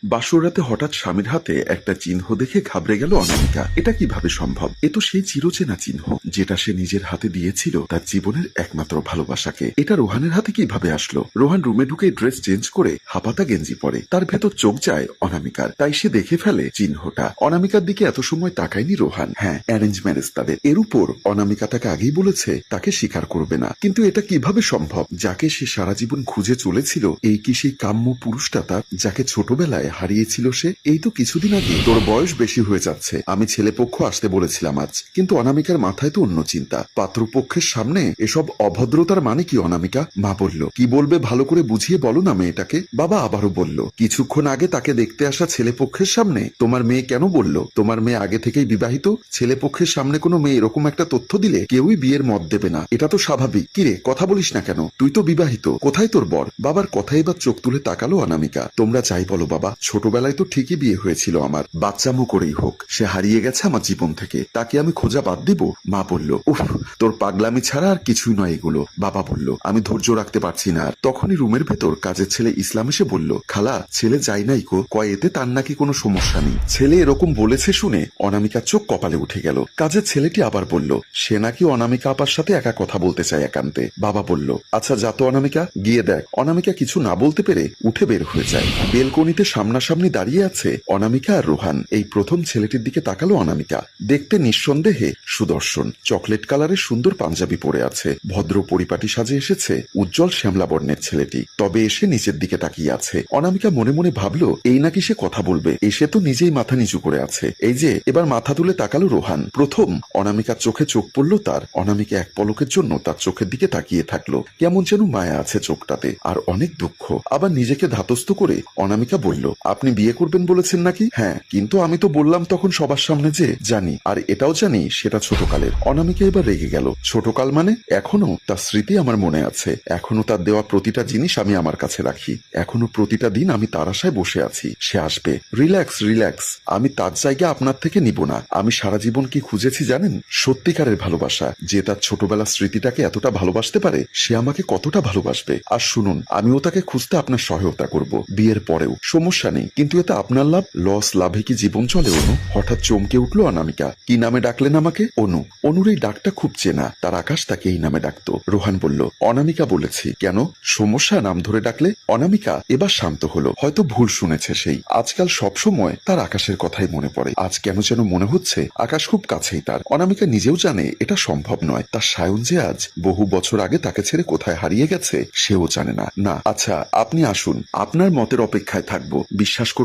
বাসর হঠাৎ স্বামীর হাতে একটা চিহ্ন দেখে ঘাবড়ে গেল অনামিকা। এটা কিভাবে সম্ভব? এ তো সেই চিরচেনা চিহ্ন যেটা সে নিজের হাতে দিয়েছিল তার জীবনের একমাত্র ভালোবাসাকে। এটা রোহানের হাতে কিভাবে আসলো? রোহান রুমে ঢুকে ড্রেস চেঞ্জ করে হাপাতা গেঞ্জি পরে, তার ভেতর চোখ যায় অনামিকার, তাই সে দেখে ফেলে চিহ্নটা। অনামিকার দিকে এত সময় তাকায়নি রোহান। হ্যাঁ, অ্যারেঞ্জ ম্যারেজ তাদের। এর উপর অনামিকা তাকে আগেই বলেছে তাকে স্বীকার করবে না। কিন্তু এটা কিভাবে সম্ভব? যাকে সে সারা জীবন খুঁজে চলেছিল, এই কি সেই কাম্য পুরুষটা তার, যাকে ছোটবেলায় হারিয়েছিল সে? এই তো কিছুদিন আগে। তোর বয়স বেশি হয়ে যাচ্ছে, আমি ছেলেপক্ষ আসতে বলেছিলাম আজ। কিন্তু অনামিকার মাথায় তো অন্য চিন্তা। পাত্রপক্ষের সামনে এসব অভদ্রতার মানে কি অনামিকা? মা বলল। কি বলবে ভালো করে বুঝিয়ে বলো না মেয়েটাকে। বাবা আবারও বলল, কিছুক্ষণ আগে তাকে দেখতে আসা ছেলেপক্ষের সামনে তোমার মেয়ে কেন বলল তোমার মেয়ে আগে থেকেই বিবাহিত? ছেলেপক্ষের সামনে কোনো মেয়ে এরকম একটা তথ্য দিলে কেউই বিয়ের মত দেবে না, এটা তো স্বাভাবিক। কিরে কথা বলিস না কেন? তুই তো বিবাহিত, কোথায় তোর বর? বাবার কথাই এবার চোখ তুলে তাকালো অনামিকা। তোমরা যাই বলো বাবা, ছোটবেলায় তো ঠিকই বিয়ে হয়েছিল আমার, বাচ্চামো করেই হোক। সে হারিয়ে গেছে আমার জীবন থেকে, তাকে আমি খোঁজা বাদ দিব? মা বলল, উফ, তোর পাগলামি ছাড়া আর কিছুই নয় এগুলো। বাবা বলল, আমি ধৈর্য রাখতে পারছি না আর। তখনই রুমের ভেতর কাজের ছেলে ইসলাম এসে বলল, খালা ছেলে যাই নাই কো, কয় এতে তার নাকি কোনো সমস্যা নেই। ছেলে এরকম বলেছে শুনে অনামিকার চোখ কপালে উঠে গেল। কাজের ছেলেটি আবার বলল, সে নাকি অনামিকা আপার সাথে একা কথা বলতে চায় একান্তে। বাবা বলল, আচ্ছা যা তো অনামিকা, গিয়ে দেখ। অনামিকা কিছু না বলতে পেরে উঠে বের হয়ে যায়। বেলকনিতে সামনাসামনি দাঁড়িয়ে আছে অনামিকা আর রোহান। এই প্রথম ছেলেটির দিকে তাকালো অনামিকা। দেখতে নিঃসন্দেহে সুদর্শন, চকলেট কালারের সুন্দর পাঞ্জাবি পরে আছে, ভদ্র পরিপাটি সাজে এসেছে উজ্জ্বল শ্যামলা বর্ণের ছেলেটি। তবে এসে নিচের দিকে তাকিয়ে আছে। অনামিকা মনে মনে ভাবলো, এই নাকি সে কথা বলবে, এসে তো নিজেই মাথা নিচু করে আছে। এই যে এবার মাথা তুলে তাকালো রোহান। প্রথম অনামিকার চোখে চোখ পড়ল তার। অনামিকা এক পলকের জন্য তার চোখের দিকে তাকিয়ে থাকলো। কেমন যেন মায়া আছে চোখটাতে, আর অনেক দুঃখ। আবার নিজেকে ধাতস্থ করে অনামিকা বলল, আপনি বিয়ে করবেন বলেছেন নাকি? হ্যাঁ, কিন্তু আমি তো বললাম তখন সবার সামনে যে জানি, আর এটাও জানি সেটা ছোটকালের। অনামিকা এবার রেগে গেল। ছোটকাল মানে? এখনো তার স্মৃতি আমার মনে আছে, এখনো তার দেওয়া প্রতিটা জিনিস আমি আমার কাছে রাখি, এখনো প্রতিটা দিন আমি তার আশায় বসে আছি সে আসবে। রিল্যাক্স রিল্যাক্স, আমি তার জায়গা আপনার থেকে নিব না। আমি সারা জীবন কি খুঁজেছি জানেন? সত্যিকারের ভালোবাসা। যে তার ছোটবেলার স্মৃতিটাকে এতটা ভালোবাসতে পারে, সে আমাকে কতটা ভালোবাসবে। আর শুনুন, আমিও তাকে খুঁজতে আপনার সহায়তা করব, বিয়ের পরেও সমস্যা নেই। কিন্তু এতে আপনার লাভ, লস লাভে কি জীবন চলে? অনু হঠাৎ চমকে উঠলো অনামিকা। কি নামে ডাকলেন আমাকে? অনু। অনুর এই ডাকটা খুব চেনা, তার আকাশ তাকে এই নামে ডাকতো। রোহান বলল, অনামিকা বলেছি। কেন সমস্যা নাম ধরে ডাকলে? অনামিকা এবার শান্ত হলো। হয়তো ভুল শুনেছে সেই। আজকাল সব সময় তার আকাশের কথাই মনে পড়ে। আজ কেন যেন মনে হচ্ছে আকাশ খুব কাছেই তার। অনামিকা নিজেও জানে এটা সম্ভব নয়। তার সায়ন যে আজ বহু বছর আগে তাকে ছেড়ে কোথায় হারিয়ে গেছে সেও জানে না। না আচ্ছা আপনি আসুন, আপনার মতের অপেক্ষায় থাকবো। বিশ্বাস করুন